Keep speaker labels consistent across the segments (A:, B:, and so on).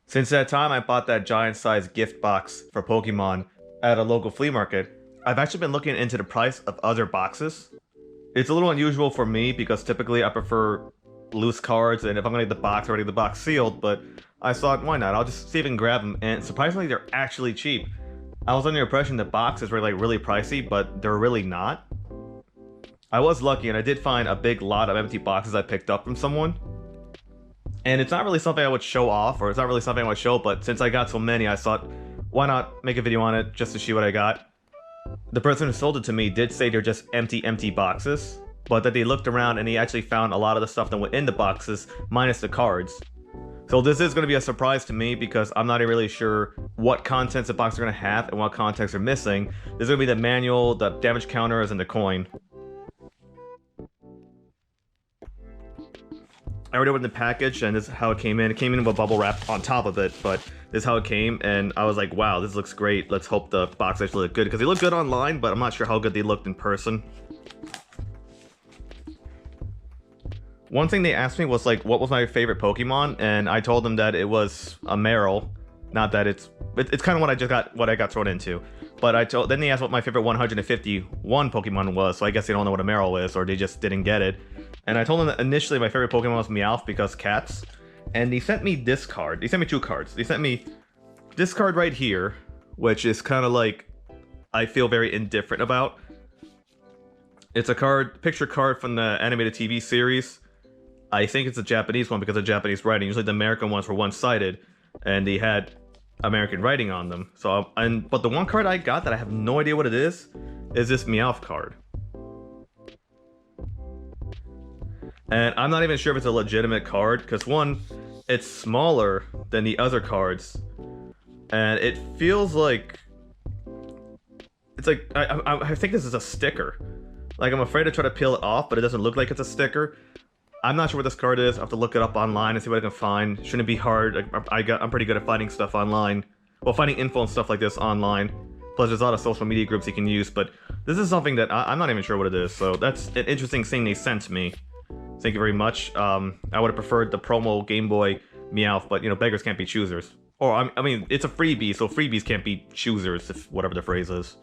A: Since that time I bought that giant-sized gift box for Pokemon at a local flea market, I've actually been looking into the price of other boxes. It's a little unusual for me because typically I prefer loose cards, and if I'm gonna get the box, already the box sealed, but I thought, why not? I'll just see if I can grab them, and surprisingly they're actually cheap. I was under the impression that boxes were like really pricey, but they're really not. I was lucky and I did find a big lot of empty boxes I picked up from someone. And it's not really something I would show off, or it's not really something I would show, but since I got so many, I thought, why not make a video on it just to see what I got? The person who sold it to me did say they're just empty boxes, but that they looked around and he actually found a lot of the stuff that went in the boxes, minus the cards. So this is going to be a surprise to me because I'm not really sure what contents the box are going to have and what contents are missing. There's going to be the manual, the damage counters, and the coin. I already opened the package, and this is how it came in. It came in with bubble wrap on top of it, but this is how it came, and I was like, wow, this looks great. Let's hope the box actually looked good, because they look good online, but I'm not sure how good they looked in person. One thing they asked me was, like, what was my favorite Pokemon, and I told them that it was a Meryl. Not that it's kind of what I got thrown into. But then they asked what my favorite 151 Pokemon was, so I guess they don't know what a Meryl is, or they just didn't get it. And I told them that initially my favorite Pokemon was Meowth because cats. And they sent me this card. They sent me two cards. They sent me this card right here, which is kind of like I feel very indifferent about. It's a picture card from the animated TV series. I think it's a Japanese one because of Japanese writing. Usually the American ones were one-sided, and they had American writing on them. But the one card I got that I have no idea what it is this Meowth card. And I'm not even sure if it's a legitimate card, because one, it's smaller than the other cards, and it feels like it's like I think this is a sticker. Like, I'm afraid to try to peel it off, but it doesn't look like it's a sticker. I'm not sure what this card is. I have to look it up online and see what I can find. Shouldn't be hard. I'm pretty good at finding stuff online. Well, finding info and stuff like this online. Plus, there's a lot of social media groups you can use, but this is something that I'm not even sure what it is. So that's an interesting thing they sent me. Thank you very much. I would have preferred the promo Game Boy Meowth, but, you know, beggars can't be choosers. Or, I mean, it's a freebie, so freebies can't be choosers, if whatever the phrase is.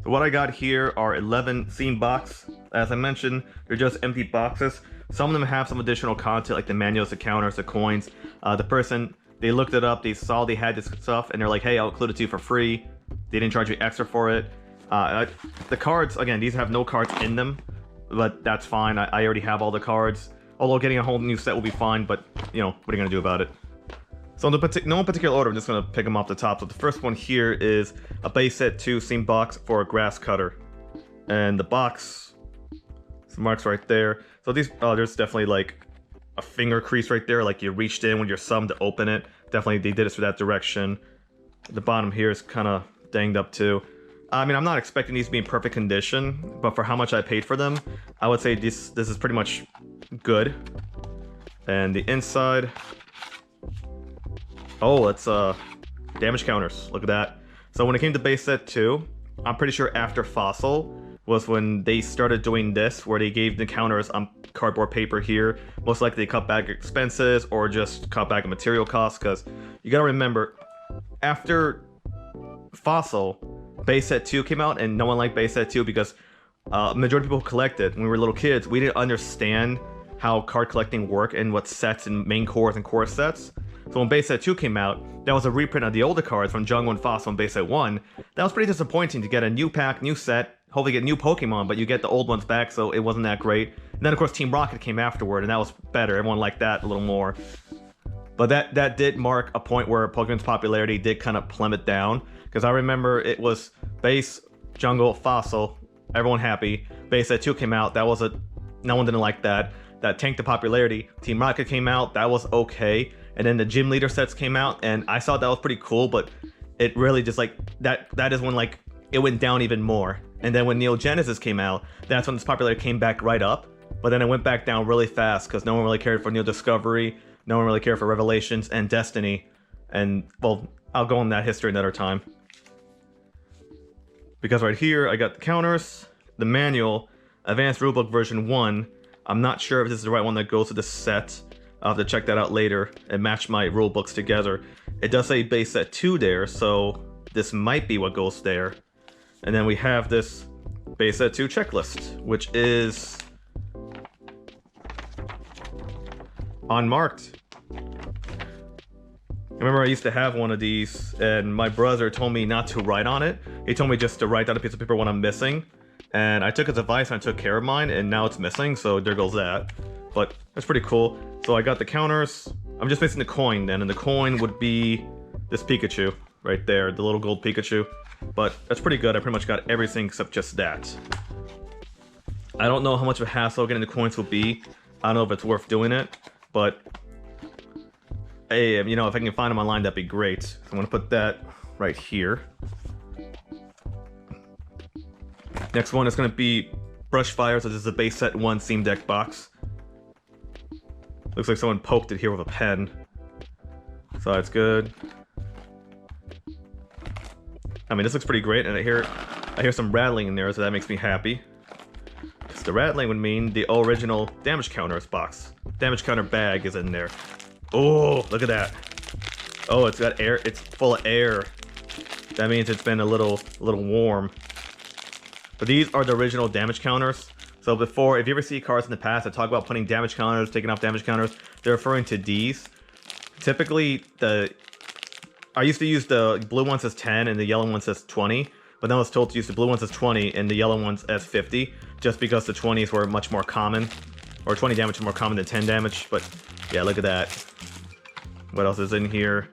A: So what I got here are 11 theme box. As I mentioned, they're just empty boxes. Some of them have some additional content, like the manuals, the counters, the coins. The person, they looked it up, they saw they had this stuff, and they're like, hey, I'll include it to you for free. They didn't charge you extra for it. The cards, again, these have no cards in them, but that's fine. I already have all the cards. Although getting a whole new set will be fine, but, you know, what are you going to do about it? So in no particular order, I'm just going to pick them off the top. So the first one here is a base set 2 theme box for a grass cutter. And the box, some marks right there. So these, there's definitely like a finger crease right there, like you reached in with your thumb to open it. Definitely they did this for that direction. The bottom here is kind of danged up too. I mean, I'm not expecting these to be in perfect condition, but for how much I paid for them, I would say this is pretty much good. And the inside, oh, it's damage counters. Look at that. So when it came to base set 2, I'm pretty sure after Fossil was when they started doing this, where they gave the counters on cardboard paper here. Most likely they cut back expenses or just cut back material costs, because you gotta remember, after Fossil, base set 2 came out, and no one liked base set 2 because majority of people who collected when we were little kids, we didn't understand how card collecting worked and what sets and main cores and core sets. So when base set 2 came out, that was a reprint of the older cards from Jungle and Fossil and base set 1. That was pretty disappointing to get a new pack, new set, hopefully get new Pokemon, but you get the old ones back, so it wasn't that great. And then of course Team Rocket came afterward, and that was better. Everyone liked that a little more. But that did mark a point where Pokemon's popularity did kind of plummet down, because I remember it was base, Jungle, Fossil, everyone happy. Base set 2 came out, no one didn't like that. That tanked the popularity. Team Rocket came out, that was okay. And then the gym leader sets came out, and I thought that was pretty cool, but it really just like, that is when like it went down even more. And then when Neo Genesis came out, that's when this popularity came back right up. But then it went back down really fast because no one really cared for Neo Discovery, no one really cared for Revelations and Destiny. And, well, I'll go on that history another time. Because right here, I got the counters, the manual, Advanced Rulebook version 1. I'm not sure if this is the right one that goes to the set. I'll have to check that out later and match my rule books together. It does say base set 2 there, so this might be what goes there. And then we have this base set 2 checklist, which is unmarked. I remember I used to have one of these, and my brother told me not to write on it. He told me just to write down a piece of paper when I'm missing. And I took his advice and I took care of mine, and now it's missing, so there goes that. But that's pretty cool. So I got the counters. I'm just missing the coin then, and the coin would be this Pikachu right there, the little gold Pikachu. But that's pretty good. I pretty much got everything except just that. I don't know how much of a hassle getting the coins will be. I don't know if it's worth doing it, but hey, you know, if I can find them online, that'd be great. So I'm gonna put that right here. Next one is gonna be Brush Fire, so this is a base set 1 Steam Deck box. Looks like someone poked it here with a pen. So that's good. I mean, this looks pretty great, and I hear some rattling in there, so that makes me happy. Because the rattling would mean the original damage counters box. Damage counter bag is in there. Oh, look at that. Oh, it's got air. It's full of air. That means it's been a little warm. But these are the original damage counters. So before, if you ever see cards in the past that talk about putting damage counters, taking off damage counters, they're referring to these. Typically, I used to use the blue ones as 10 and the yellow ones as 20, but then I was told to use the blue ones as 20 and the yellow ones as 50, just because the 20s were much more common, or 20 damage is more common than 10 damage. But yeah, look at that. What else is in here?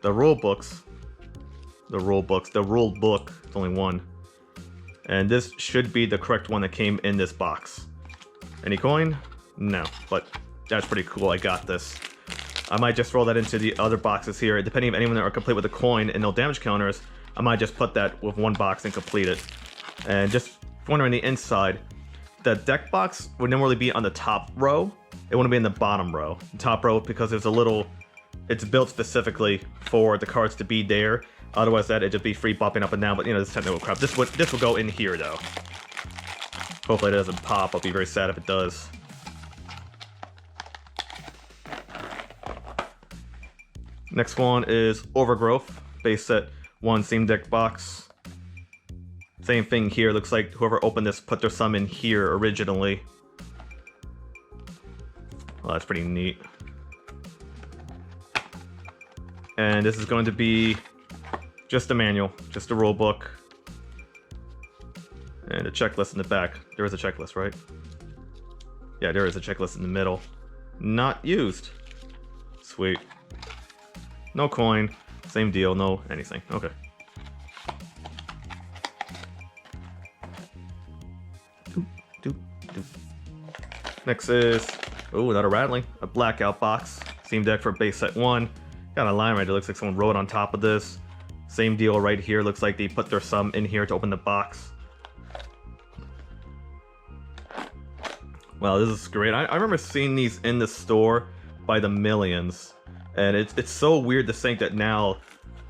A: The rule books. The rule book. It's only one. And this should be the correct one that came in this box. Any coin? No, but that's pretty cool. I got this. I might just throw that into the other boxes here. Depending if anyone are complete with a coin and no damage counters, I might just put that with one box and complete it. And just wondering the inside, the deck box would normally be on the top row. It wouldn't be in the bottom row. The top row, because there's a little, it's built specifically for the cards to be there. Otherwise, that'd just be free bopping up and down. But you know, this technical crap. This will go in here though. Hopefully it doesn't pop. I'll be very sad if it does. Next one is Overgrowth, base set 1 Steam Deck box. Same thing here. Looks like whoever opened this put their sum in here originally. Well, that's pretty neat. And this is going to be just a manual, just a rule book, and a checklist in the back. There is a checklist, right? Yeah, there is a checklist in the middle. Not used. Sweet. No coin. Same deal. No anything. Okay. Next is, oh, not a rattling. A blackout box. Steam Deck for base set 1. Got a line right there. Looks like someone wrote on top of this. Same deal right here. Looks like they put their sum in here to open the box. Wow, this is great. I remember seeing these in the store by the millions. And it's so weird to think that now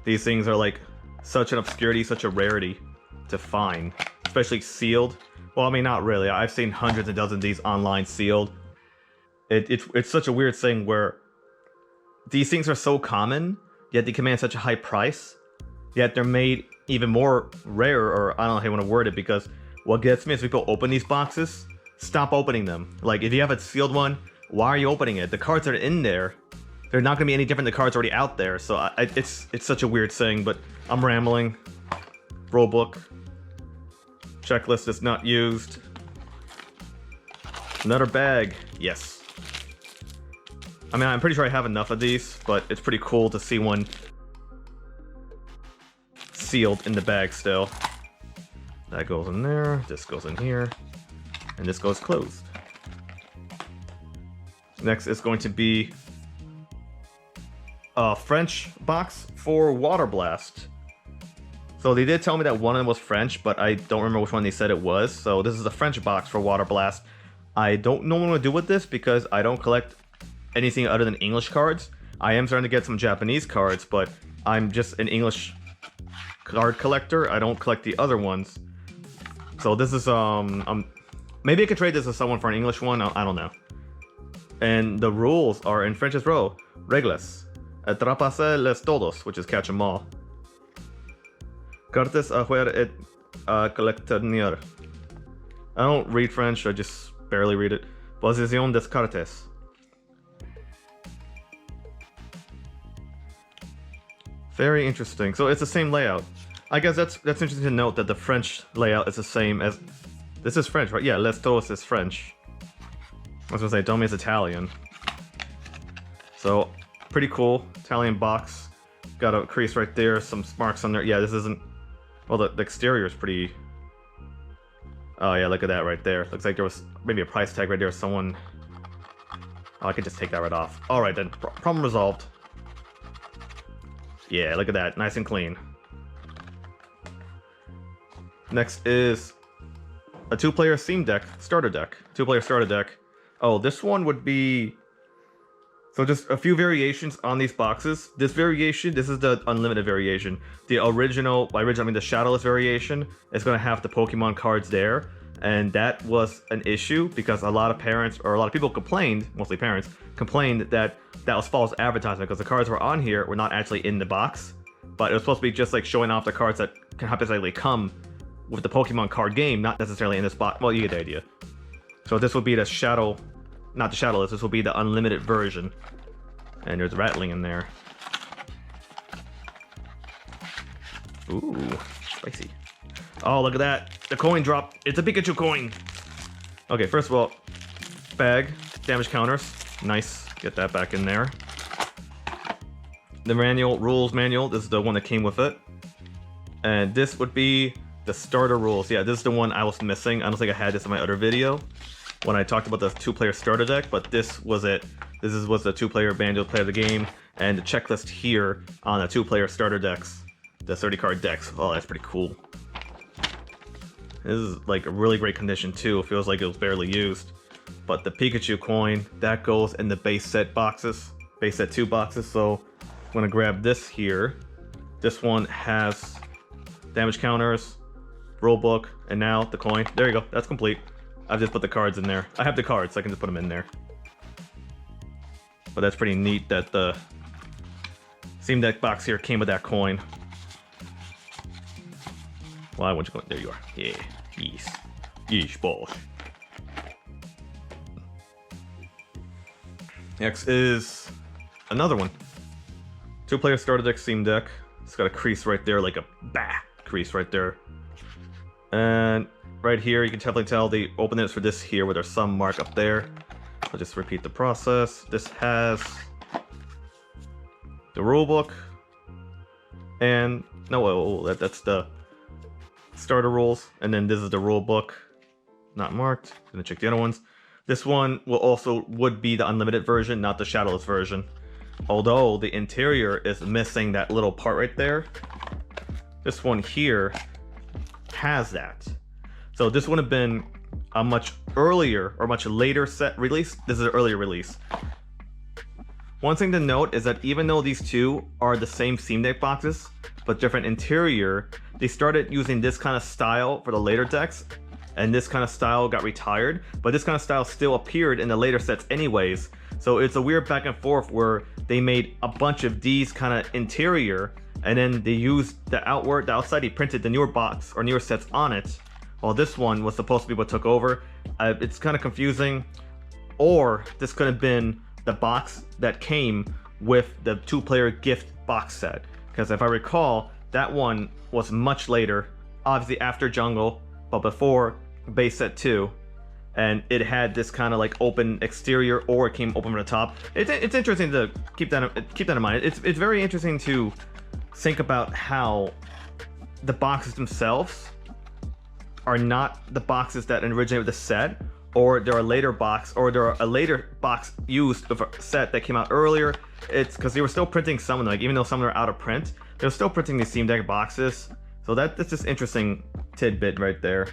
A: these things are like such an obscurity, such a rarity to find. Especially sealed. Well, I mean, not really. I've seen hundreds and dozens of these online sealed. It's such a weird thing where these things are so common, yet they command such a high price. Yet they're made even more rare, or I don't know how you want to word it, because what gets me is people open these boxes, stop opening them. Like, if you have a sealed one, why are you opening it? The cards that are in there, they're not going to be any different than the cards already out there. So it's such a weird thing, but I'm rambling. Rulebook. Checklist is not used. Another bag. Yes. I mean, I'm pretty sure I have enough of these, but it's pretty cool to see one sealed in the bag still. That goes in there, this goes in here, and this goes closed. Next is going to be a French box for Water Blast. So they did tell me that one of them was French, but I don't remember which one they said it was. So this is a French box for Water Blast. I don't know what I'm going to do with this because I don't collect anything other than English cards. I am starting to get some Japanese cards, but I'm just an English card collector. I don't collect the other ones. So this is maybe I could trade this to someone for an English one. I don't know. And the rules are in French as well. Reglas. Atraparles todos, which is catch 'em all. Cartas a jugar et a coleccionar. I don't read French, I just barely read it. Posición des cartas. Very interesting. So it's the same layout. I guess that's interesting to note that the French layout is the same as... This is French, right? Yeah, Les Todos is French. I was gonna say, Domi is Italian. So, pretty cool. Italian box. Got a crease right there, some marks on there. Yeah, this isn't... Well, the exterior is pretty... Oh yeah, look at that right there. Looks like there was maybe a price tag right there. Someone... Oh, I could just take that right off. Alright then, problem resolved. Yeah, look at that. Nice and clean. Next is a 2-player Steam deck, starter deck. 2-player starter deck. Oh, this one would be... So just a few variations on these boxes. This variation, this is the unlimited variation. The original, I mean the shadowless variation, is going to have the Pokemon cards there. And that was an issue because a lot of parents, or a lot of people complained, mostly parents, complained that that was false advertisement because the cards were on here were not actually in the box. But it was supposed to be just like showing off the cards that can hypothetically come with the Pokemon card game, not necessarily in this box. Well, you get the idea. So this would be the shadow, not the shadowless, this will be the unlimited version. And there's rattling in there. Ooh, spicy. Oh, look at that. The coin drop. It's a Pikachu coin. Okay, first of all, bag, damage counters. Nice. Get that back in there. The manual, rules manual. This is the one that came with it. And this would be the starter rules. Yeah, this is the one I was missing. I don't think I had this in my other video when I talked about the 2-player starter deck, but this was it. This was the 2-player banjo play of the game, and the checklist here on the 2-player starter decks, the 30-card decks. Oh, that's pretty cool. This is like a really great condition too. It feels like it was barely used. But the Pikachu coin, that goes in the base set boxes, base set 2 boxes. So I'm gonna grab this here. This one has damage counters, rule book, and now the coin. There you go, that's complete. I've just put the cards in there. I have the cards, so I can just put them in there. But that's pretty neat that the Steam Deck box here came with that coin. Why won't you go? There you are. Yeah. Yes. Yeesh, balls. Next is another one. 2-player starter deck, Steam Deck. It's got a crease right there, like a crease right there. And right here, you can definitely tell the openness for this here, where there's some mark up there. I'll just repeat the process. This has the rule book, and that's the starter rules, and then this is the rule book, not marked. Gonna check the other ones. This one would be the unlimited version, not the shadowless version. Although the interior is missing that little part right there. This one here has that. So this would have been a much earlier or much later set release. This is an earlier release. One thing to note is that even though these two are the same Steam Deck boxes, but different interior, they started using this kind of style for the later decks, and this kind of style got retired, but this kind of style still appeared in the later sets anyways. So it's a weird back and forth where they made a bunch of these kind of interior, and then they used the outside, they printed the newer box or newer sets on it, while this one was supposed to be what took over. It's kind of confusing, or this could have been the box that came with the 2-player gift box set. Because if I recall, that one was much later, obviously after Jungle, but before base set 2. And it had this kind of like open exterior, or it came open from the top. It's interesting to keep that in mind. It's very interesting to think about how the boxes themselves are not the boxes that originate with the set, or there are a later box used of a set that came out earlier. It's because they were still printing some of them, like even though some of them are out of print, they're still printing these Steam Deck boxes. So that's just interesting tidbit right there.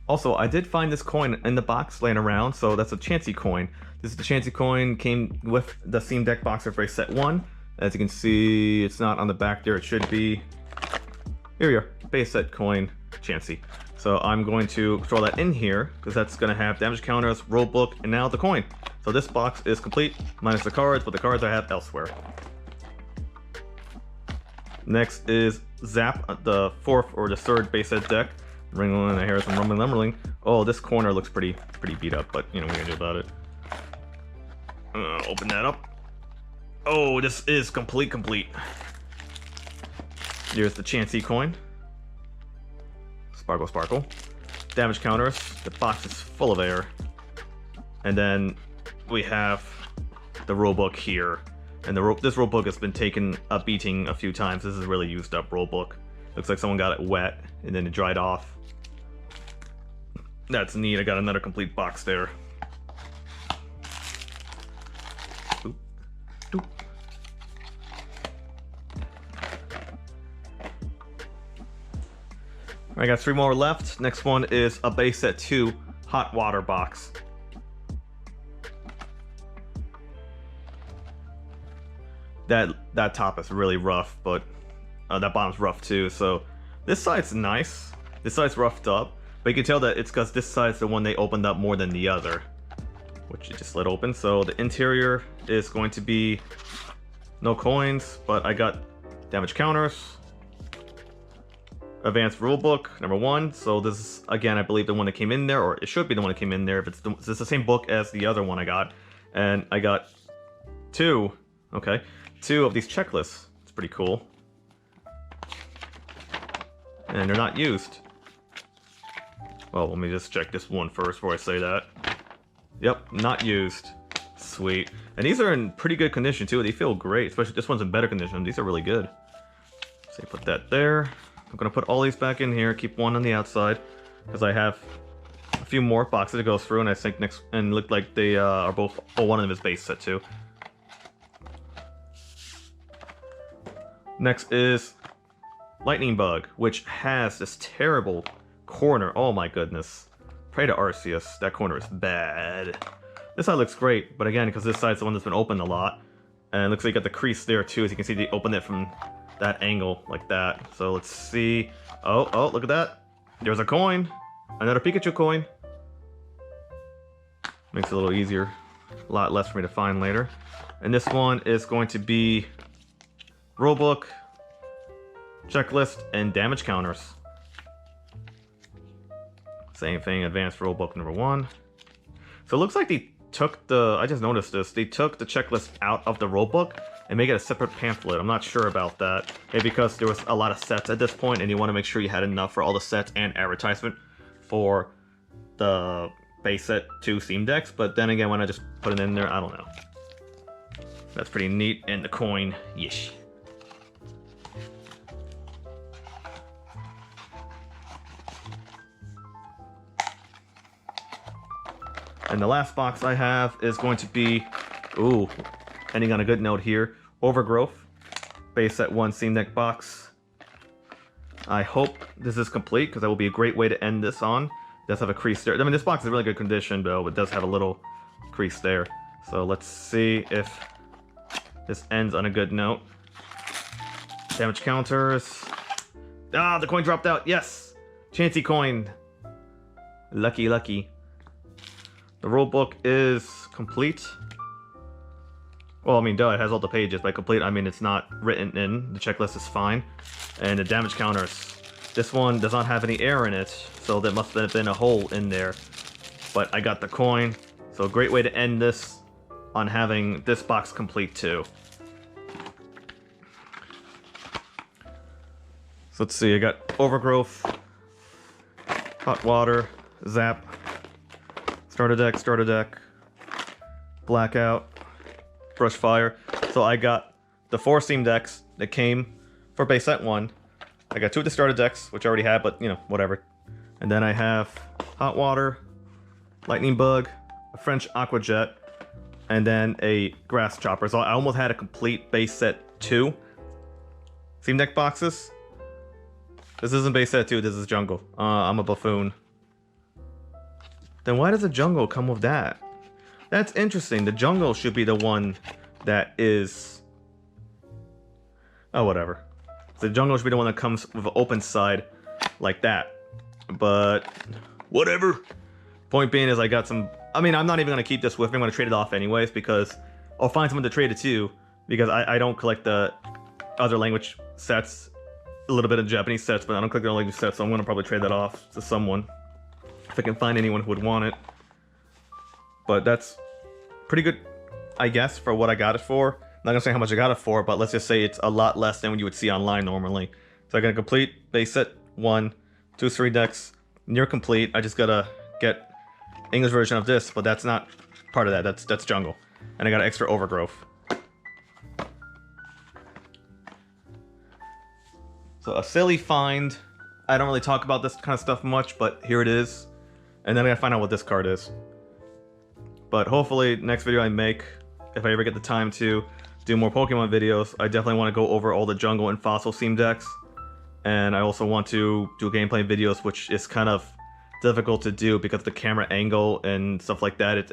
A: Also, I did find this coin in the box laying around, so that's a Chansey coin. This is the Chansey coin, came with the Steam Deck box for set 1. As you can see, it's not on the back there, it should be. Here we are, base set coin, Chansey. So I'm going to throw that in here because that's going to have damage counters, rule book, and now the coin. So this box is complete, minus the cards, but the cards I have elsewhere. Next is Zap, the fourth or the third base set deck. Ringling and Harrison Rumbling Lumberling. Oh, this corner looks pretty beat up, but you know what we can do about it. Open that up. Oh, this is complete. Here's the Chansey coin. Sparkle. Damage counters. The box is full of air. And then we have the rulebook here. And this rulebook has been taken a beating a few times. This is a really used up rulebook. Looks like someone got it wet and then it dried off. That's neat. I got another complete box there. Doop. I got 3 more left. Next one is a base set 2 hot water box. That top is really rough, but that bottom's rough too. So this side's nice. This side's roughed up, but you can tell that it's because this side's the one they opened up more than the other, which you just let open. So the interior is going to be no coins, but I got damage counters, advanced rulebook number 1. So this is again, I believe the one that came in there, or it should be the one that came in there. If it's the same book as the other one I got, and I got 2. Okay. 2 of these checklists. It's pretty cool. And they're not used. Well, let me just check this one first before I say that. Yep, not used. Sweet. And these are in pretty good condition too. They feel great, especially this one's in better condition. These are really good. So put that there. I'm gonna put all these back in here, keep one on the outside, because I have a few more boxes to go through, and I think next, and look like they are both, oh, one of them is base set too. Next is Lightning Bug, which has this terrible corner. Oh my goodness. Pray to Arceus. That corner is bad. This side looks great, but again, because this side's the one that's been opened a lot. And it looks like you got the crease there too, as you can see they opened it from that angle, like that. So let's see. Oh, look at that. There's a coin. Another Pikachu coin. Makes it a little easier. A lot less for me to find later. And this one is going to be rulebook, checklist, and damage counters. Same thing, advanced rulebook number 1. So it looks like they took the, I just noticed this, they took the checklist out of the rulebook and make it a separate pamphlet. I'm not sure about that. Maybe because there was a lot of sets at this point and you want to make sure you had enough for all the sets and advertisement for the base set 2 Steam decks. But then again, when I just put it in there, I don't know. That's pretty neat. And the coin, yeesh. And the last box I have is going to be, ooh, ending on a good note here, Overgrowth, base set 1 Steam Deck box. I hope this is complete, because that will be a great way to end this on. It does have a crease there. I mean, this box is in really good condition, though. It does have a little crease there. So let's see if this ends on a good note. Damage counters. Ah, the coin dropped out. Yes! Chansey coin. Lucky. The rulebook is complete. Well, I mean, duh, it has all the pages, but complete, I mean, it's not written in. The checklist is fine. And the damage counters. This one does not have any air in it, so there must have been a hole in there. But I got the coin, so a great way to end this on having this box complete too. So let's see, I got Overgrowth, Hot Water, Zap, Starter Deck, Blackout, Brush Fire. So I got the 4 Steam decks that came for base set 1. I got 2 of the starter decks, which I already had, but you know, whatever. And then I have Hot Water, Lightning Bug, a French Aqua Jet, and then a Grass Chopper. So I almost had a complete base set 2 Steam Deck boxes. This isn't base set 2, this is Jungle. I'm a buffoon. Then why does the Jungle come with that? That's interesting. The Jungle should be the one that is... Oh, whatever. The Jungle should be the one that comes with an open side like that. But whatever. Point being is I got some... I mean, I'm not even going to keep this with me. I'm going to trade it off anyways because I'll find someone to trade it to because I don't collect the other language sets, a little bit of Japanese sets, but I don't collect the other language sets, so I'm going to probably trade that off to someone if I can find anyone who would want it. But that's pretty good, I guess, for what I got it for. Not gonna say how much I got it for, but let's just say it's a lot less than what you would see online normally. So I got a complete base set 1, 2 3 decks, near complete. I just gotta get English version of this, but that's not part of that. That's jungle, and I got an extra overgrowth. So a silly find. I don't really talk about this kind of stuff much, but here it is. And then I gotta find out what this card is. But hopefully, next video I make, if I ever get the time to do more Pokemon videos, I definitely want to go over all the jungle and fossil theme decks. And I also want to do gameplay videos, which is kind of difficult to do because of the camera angle and stuff like that.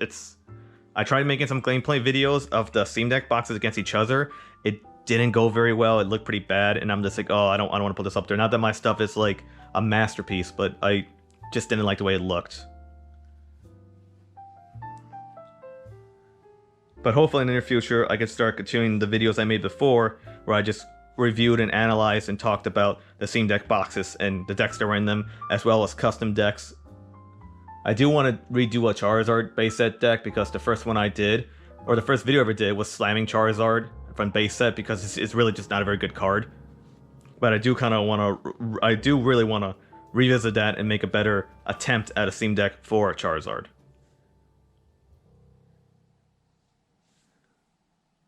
A: I tried making some gameplay videos of the Steam Deck boxes against each other. It didn't go very well. It looked pretty bad, and I'm just like, oh, I don't want to put this up there. Not that my stuff is like a masterpiece, but I just didn't like the way it looked. But hopefully in the near future, I can start continuing the videos I made before, where I just reviewed and analyzed and talked about the Steam Deck boxes and the decks that were in them, as well as custom decks. I do want to redo a Charizard base set deck because the first one I did, or the first video I ever did, was slamming Charizard from base set because it's really just not a very good card. But I do kind of want to, I do really want to revisit that and make a better attempt at a Steam Deck for Charizard.